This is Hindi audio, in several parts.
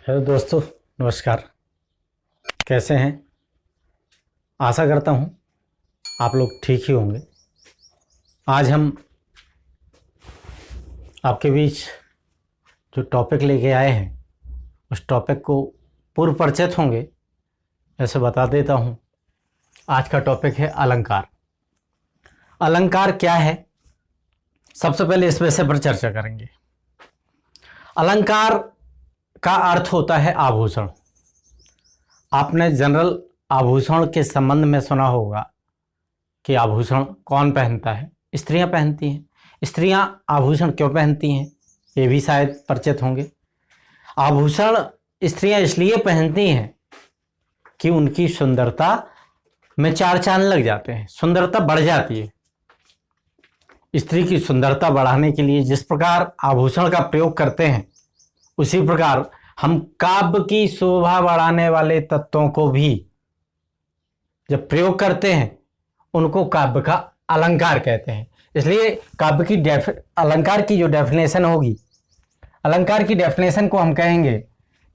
हेलो दोस्तों, नमस्कार। कैसे हैं? आशा करता हूँ आप लोग ठीक ही होंगे। आज हम आपके बीच जो टॉपिक लेके आए हैं उस टॉपिक को पूर्व परिचित होंगे ऐसे बता देता हूँ। आज का टॉपिक है अलंकार। अलंकार क्या है, सबसे पहले इस विषय पर चर्चा करेंगे। अलंकार का अर्थ होता है आभूषण। आपने जनरल आभूषण के संबंध में सुना होगा कि आभूषण कौन पहनता है? स्त्रियां पहनती हैं। स्त्रियां आभूषण क्यों पहनती हैं ये भी शायद परिचित होंगे। आभूषण स्त्रियां इसलिए पहनती हैं कि उनकी सुंदरता में चार चांद लग जाते हैं, सुंदरता बढ़ जाती है। स्त्री की सुंदरता बढ़ाने के लिए जिस प्रकार आभूषण का प्रयोग करते हैं उसी प्रकार हम काव्य की शोभा बढ़ाने वाले तत्वों को भी जब प्रयोग करते हैं उनको काव्य का अलंकार कहते हैं। इसलिए काव्य की अलंकार की जो डेफिनेशन होगी, अलंकार की डेफिनेशन को हम कहेंगे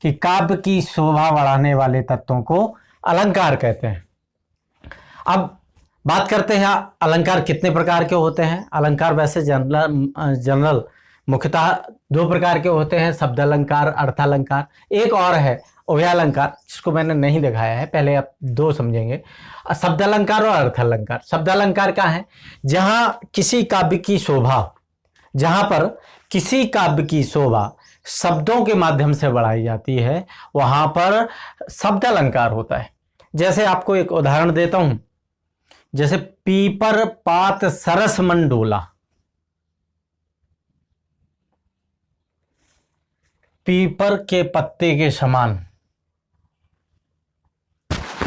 कि काव्य की शोभा बढ़ाने वाले तत्वों को अलंकार कहते हैं। अब बात करते हैं अलंकार कितने प्रकार के होते हैं। अलंकार वैसे जनरल मुख्यतः दो प्रकार के होते हैं, शब्द अलंकार, अर्थालंकार। एक और है उभयालंकार, जिसको मैंने नहीं दिखाया है, पहले आप दो समझेंगे, शब्द अलंकार और अर्थालंकार। शब्द अलंकार क्या है? जहां किसी काव्य की शोभा, जहां पर किसी काव्य की शोभा शब्दों के माध्यम से बढ़ाई जाती है वहां पर शब्द अलंकार होता है। जैसे आपको एक उदाहरण देता हूं, जैसे पीपर पात सरस मन डोला। पीपर के पत्ते के समान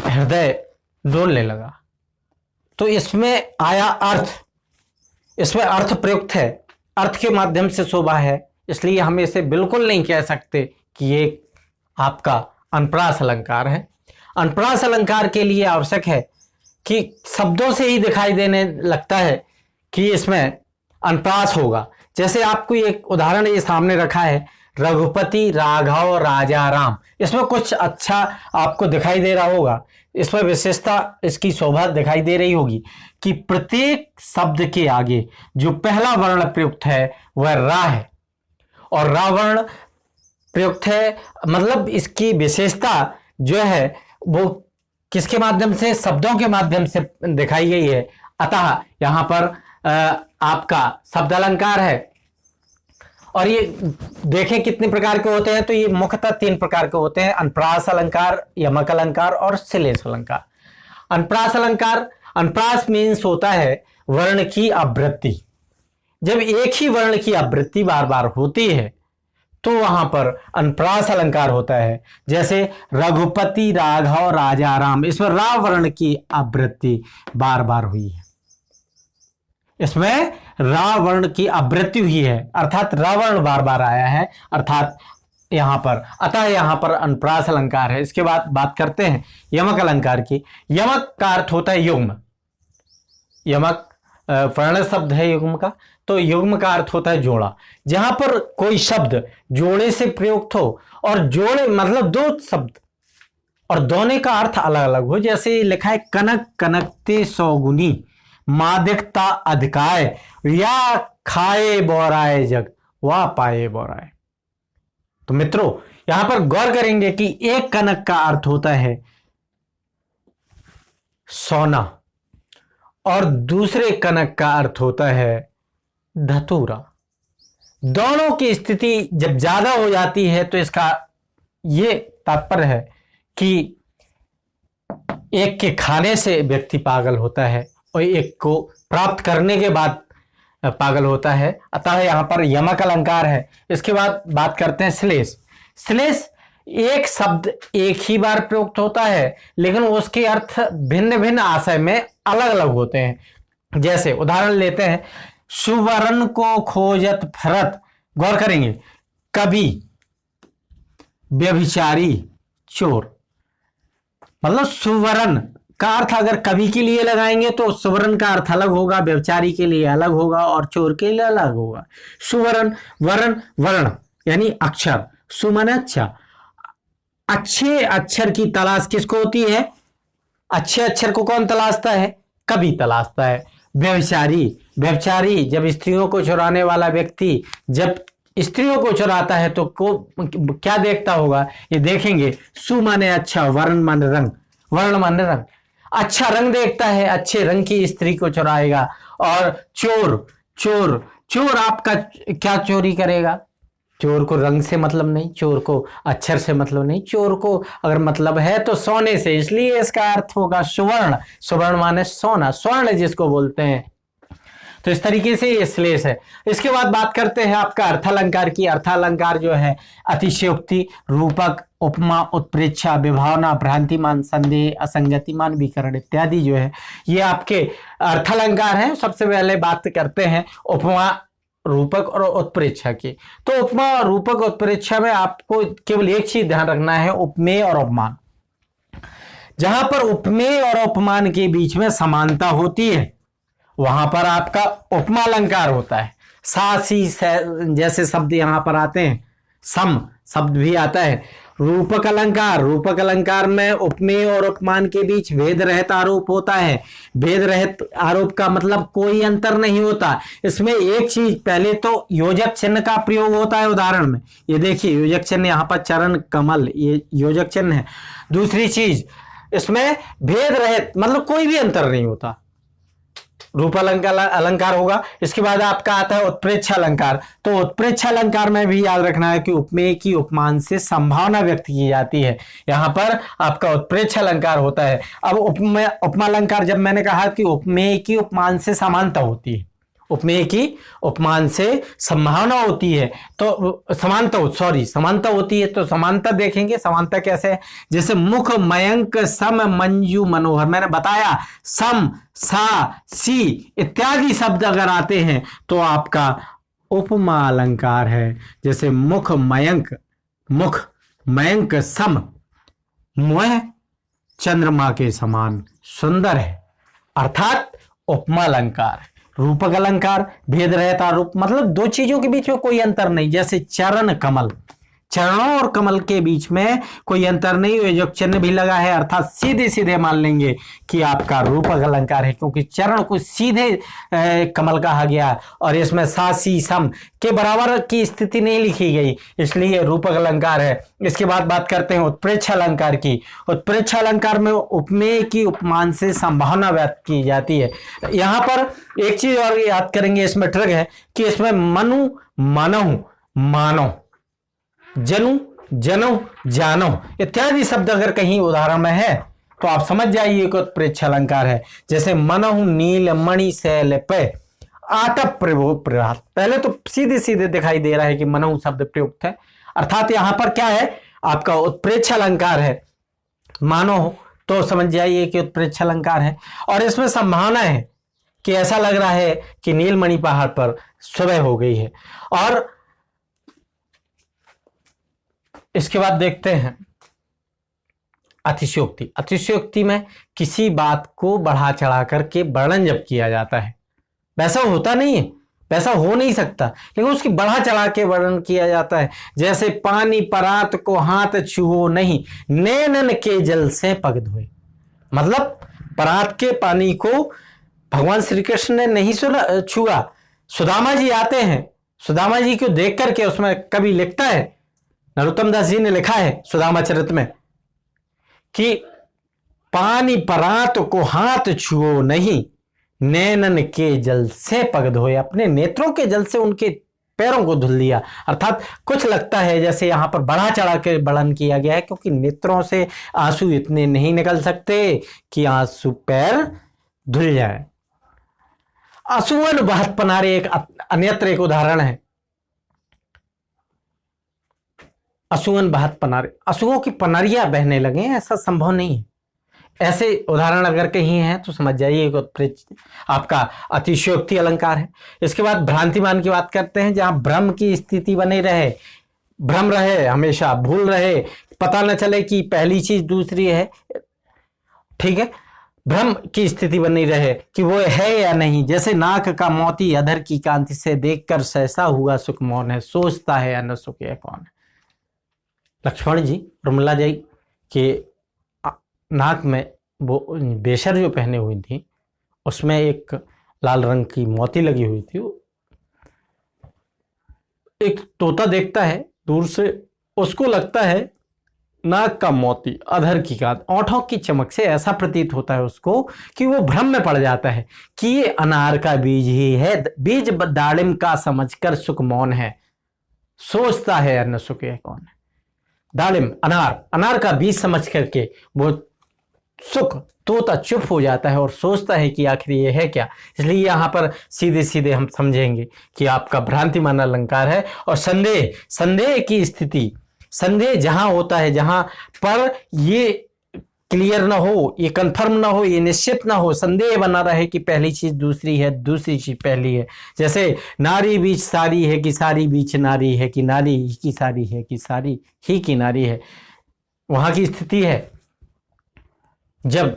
हृदय डोलने लगा। तो इसमें आया अर्थ, इसमें अर्थ प्रयुक्त है, अर्थ के माध्यम से शोभा है। इसलिए हम इसे बिल्कुल नहीं कह सकते कि ये आपका अनुप्रास अलंकार है। अनुप्रास अलंकार के लिए आवश्यक है कि शब्दों से ही दिखाई देने लगता है कि इसमें अनुप्रास होगा। जैसे आपको एक उदाहरण ये सामने रखा है, रघुपति राघव राजा राम। इसमें कुछ अच्छा आपको दिखाई दे रहा होगा, इसमें विशेषता, इसकी शोभा दिखाई दे रही होगी कि प्रत्येक शब्द के आगे जो पहला वर्ण प्रयुक्त है वह रा है, और रा वर्ण प्रयुक्त है, मतलब इसकी विशेषता जो है वो किसके माध्यम से? शब्दों के माध्यम से दिखाई गई है। अतः यहां पर आपका शब्द अलंकार है। और ये देखें कितने प्रकार के होते हैं, तो ये मुख्यतः तीन प्रकार के होते हैं: अनुप्रास अलंकार, यमक अलंकार और श्लेष अलंकार। अनुप्रास अलंकार, अनुप्रास मीन्स होता है वर्ण की आवृत्ति। जब एक ही वर्ण की आवृत्ति बार बार होती है तो वहां पर अनुप्रास अलंकार होता है। जैसे रघुपति राघव राजा राम, इसमें रा वर्ण की आवृत्ति बार बार हुई है, इसमें रा वर्ण की आवृत्ति हुई है, अर्थात रा वर्ण बार बार आया है, अर्थात यहां पर, अतः यहां पर अनुप्रास अलंकार है। इसके बाद बात करते हैं यमक अलंकार की। यमक का अर्थ होता है युग्म। यमक वर्ण शब्द है युग्म का, तो युग्म का अर्थ होता है जोड़ा। जहां पर कोई शब्द जोड़े से प्रयुक्त हो, और जोड़े मतलब दो शब्द और दोनों का अर्थ अलग अलग हो। जैसे लिखा है, कनक कनकते सौगुनी मादिकता अधिकाय, या खाए बोराए जग वा पाए बोराए। तो मित्रों यहां पर गौर करेंगे कि एक कनक का अर्थ होता है सोना, और दूसरे कनक का अर्थ होता है धतूरा। दोनों की स्थिति जब ज्यादा हो जाती है तो इसका यह तात्पर्य है कि एक के खाने से व्यक्ति पागल होता है और एक को प्राप्त करने के बाद पागल होता है। अतः यहां पर यमक अलंकार है। इसके बाद बात करते हैं श्लेष। श्लेष एक शब्द एक ही बार प्रयुक्त होता है, लेकिन उसके अर्थ भिन्न भिन्न आशय में अलग अलग होते हैं। जैसे उदाहरण लेते हैं, सुवर्ण को खोजत फरत। गौर करेंगे, कवि, व्यभिचारी, चोर। मतलब सुवर्ण का अर्थ अगर कवि के लिए लगाएंगे तो सुवर्ण का अर्थ अलग होगा, व्यभिचारी के लिए अलग होगा और चोर के लिए अलग होगा। सुवर्ण, वर्ण, वर्ण यानी अक्षर, सुमन अच्छा, अच्छे अक्षर की तलाश किसको होती है? अच्छे अक्षर को कौन तलाशता है? कवि तलाशता है। व्यभिचारी, व्यभिचारी जब स्त्रियों को चुराने वाला व्यक्ति जब स्त्रियों को चुराता है तो क्या देखता होगा? ये देखेंगे, सु माने अच्छा, वर्ण माने रंग, वर्ण माने रंग, अच्छा रंग देखता है, अच्छे रंग की स्त्री को चुराएगा। और चोर, चोर, चोर आपका क्या चोरी करेगा? चोर को रंग से मतलब नहीं, चोर को अक्षर से मतलब नहीं, चोर को अगर मतलब है तो सोने से, इसलिए इसका अर्थ होगा सुवर्ण। सुवर्ण माने सोना, स्वर्ण जिसको बोलते हैं। तो इस तरीके से ये श्लेष है। इसके बाद बात करते हैं आपका अर्थालंकार की। अर्थालंकार जो है अतिशयोक्ति, रूपक, उपमा, उत्प्रेक्षा, विभावना, भ्रांतिमान, संदेह, असंगतिमान, विकरण इत्यादि जो है ये आपके अर्थालंकार हैं। सबसे पहले बात करते हैं उपमा, रूपक और उत्प्रेक्षा की। तो उपमा, रूपक, उत्प्रेक्षा में आपको केवल एक चीज ध्यान रखना है, उपमेय और उपमान। जहां पर उपमेय और उपमान के बीच में समानता होती है वहां पर आपका उपमा अलंकार होता है। सा सी जैसे शब्द यहां पर आते हैं, सम शब्द भी आता है। रूपक अलंकार, रूपक अलंकार में उपमेय और उपमान के बीच भेद रहित आरोप होता है। भेद रहित आरोप का मतलब कोई अंतर नहीं होता। इसमें एक चीज, पहले तो योजक चिन्ह का प्रयोग होता है। उदाहरण में ये देखिए, योजक चिन्ह यहाँ पर चरण कमल, ये योजक चिन्ह है। दूसरी चीज, इसमें भेद रहित मतलब कोई भी अंतर नहीं होता, रूप अलंकार अलंकार होगा। इसके बाद आपका आता है उत्प्रेक्षा अलंकार। तो उत्प्रेक्षा अलंकार में भी याद रखना है कि उपमेय की उपमान से संभावना व्यक्त की जाती है। यहां पर आपका उत्प्रेक्षा अलंकार होता है। अब उपमा अलंकार, जब मैंने कहा कि उपमेय की उपमान से समानता होती है, उपमेय की उपमान से संभावना होती है, तो समानता होती है। तो समानता देखेंगे, समानता कैसे है? जैसे मुख, मयंक, सम, मंजू, मनोहर, मैंने बताया सम, सा, सी इत्यादि शब्द अगर आते हैं तो आपका उपमा अलंकार है। जैसे मुख, मयंक, मुख, मयंक, सम, मुह चंद्रमा के समान सुंदर है, अर्थात उपमा अलंकार। रूपक अलंकार, भेद रहता रूप, मतलब दो चीजों के बीच में कोई अंतर नहीं। जैसे चरण, कमल, चरणों और कमल के बीच में कोई अंतर नहीं, योजक चिन्ह भी लगा है, अर्थात सीधे सीधे मान लेंगे कि आपका रूपक अलंकार है, क्योंकि चरण को सीधे कमल कहा गया और इसमें सा, सी, सम के बराबर की स्थिति नहीं लिखी गई, इसलिए रूपक अलंकार है। इसके बाद बात करते हैं उत्प्रेक्षा अलंकार की। उत्प्रेक्षा अलंकार में उपमेय की उपमान से संभावना व्यक्त की जाती है। यहाँ पर एक चीज और याद करेंगे, इसमें ट्रिक है कि इसमें मनु, मनहु, मानो, जनु, जनो, जानो इत्यादि शब्द अगर कहीं उदाहरण में है तो आप समझ जाइए कि उत्प्रेक्षा अलंकार है। जैसे मनहु, नील, मणि, शैल, पे, आटप प्रयोग, पहले तो सीधे सीधे दिखाई दे रहा है कि मनहु शब्द प्रयुक्त है, अर्थात यहां पर क्या है, आपका उत्प्रेक्षा अलंकार है। मानो तो समझ जाइए कि उत्प्रेक्षा अलंकार है। और इसमें संभावना है कि ऐसा लग रहा है कि नीलमणि पहाड़ पर सुबह हो गई है। और इसके बाद देखते हैं अतिशयोक्ति। अतिशयोक्ति में किसी बात को बढ़ा चढ़ा करके वर्णन जब किया जाता है, वैसा होता नहीं है, वैसा हो नहीं सकता, लेकिन उसकी बढ़ा चढ़ा के वर्णन किया जाता है। जैसे पानी परात को हाथ छुओ नहीं, नैनन के जल से पग धोए, मतलब परात के पानी को भगवान श्री कृष्ण ने नहीं छुआ। सुदामा जी आते हैं, सुदामा जी को देख करके उसमें कवि लिखता है, नरोत्तम दास जी ने लिखा है सुदामा चरित में कि पानी परात को हाथ छुओ नहीं, नैनन के जल से पग धोए, अपने नेत्रों के जल से उनके पैरों को धुल दिया। अर्थात कुछ लगता है जैसे यहां पर बढ़ा चढ़ा के वर्णन किया गया है, क्योंकि नेत्रों से आंसू इतने नहीं निकल सकते कि आंसू पैर धुल जाए। आंसुअन बहत पनारे एक अन्यत्र एक उदाहरण है। आंसुअन बहत पनारे, आंसुओं की पनरियां बहने लगे, ऐसा संभव नहीं है। ऐसे उदाहरण अगर कहीं हैं तो समझ जाइए आपका अतिशयोक्ति अलंकार है। इसके बाद भ्रांतिमान की बात करते हैं, जहां भ्रम की स्थिति बनी रहे, भ्रम रहे, हमेशा भूल रहे, पता न चले कि पहली चीज दूसरी है, ठीक है, भ्रम की स्थिति बनी रहे कि वो है या नहीं। जैसे नाक का मोती अधर की कांति से देखकर सहसा हुआ सुख मौन है, सोचता है या न सुख है कौन है। लक्ष्मण जी उर्मिला जी के नाक में वो बेशर जो पहने हुई थी उसमें एक लाल रंग की मोती लगी हुई थी। एक तोता देखता है दूर से, उसको लगता है नाक का मोती, अधर की गाद, ओंठों की चमक से ऐसा प्रतीत होता है उसको कि वो भ्रम में पड़ जाता है कि ये अनार का बीज ही है। बीज दाड़िम का समझकर सुख मौन है, सोचता है अन्न सुख है कौन है। दाड़िम अनार का बीज समझ करके वो सुख तोता चुप हो जाता है और सोचता है कि आखिर ये है क्या। इसलिए यहां पर सीधे सीधे हम समझेंगे कि आपका भ्रांतिमान अलंकार है। और संदेह की स्थिति, संदेह जहां होता है, जहां पर ये क्लियर ना हो, ये कंफर्म ना हो, ये निश्चित ना हो, संदेह बना रहे कि पहली चीज दूसरी है, दूसरी चीज पहली है। जैसे नारी बीच सारी है कि सारी बीच नारी है, कि नारी ही की सारी है कि सारी ही की नारी है, वहां की स्थिति है। जब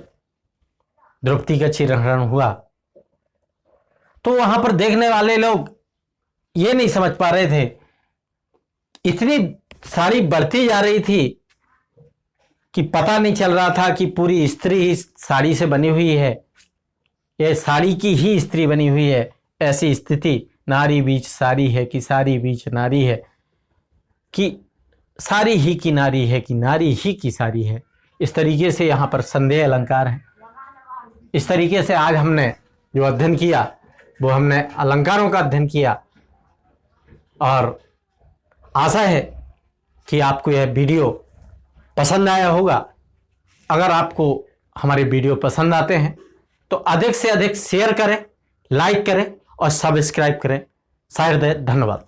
द्रौपदी का चिरहरण हुआ तो वहां पर देखने वाले लोग ये नहीं समझ पा रहे थे, इतनी साड़ी बढ़ती जा रही थी कि पता नहीं चल रहा था कि पूरी स्त्री ही साड़ी से बनी हुई है, यह साड़ी की ही स्त्री बनी हुई है। ऐसी स्थिति, नारी बीच सारी है कि सारी बीच नारी है, कि सारी ही की नारी है कि नारी ही की सारी है। इस तरीके से यहाँ पर संदेह अलंकार है। इस तरीके से आज हमने जो अध्ययन किया वो हमने अलंकारों का अध्ययन किया, और आशा है कि आपको यह वीडियो पसंद आया होगा। अगर आपको हमारे वीडियो पसंद आते हैं तो अधिक से अधिक शेयर करें, लाइक करें और सब्सक्राइब करें। धन्यवाद।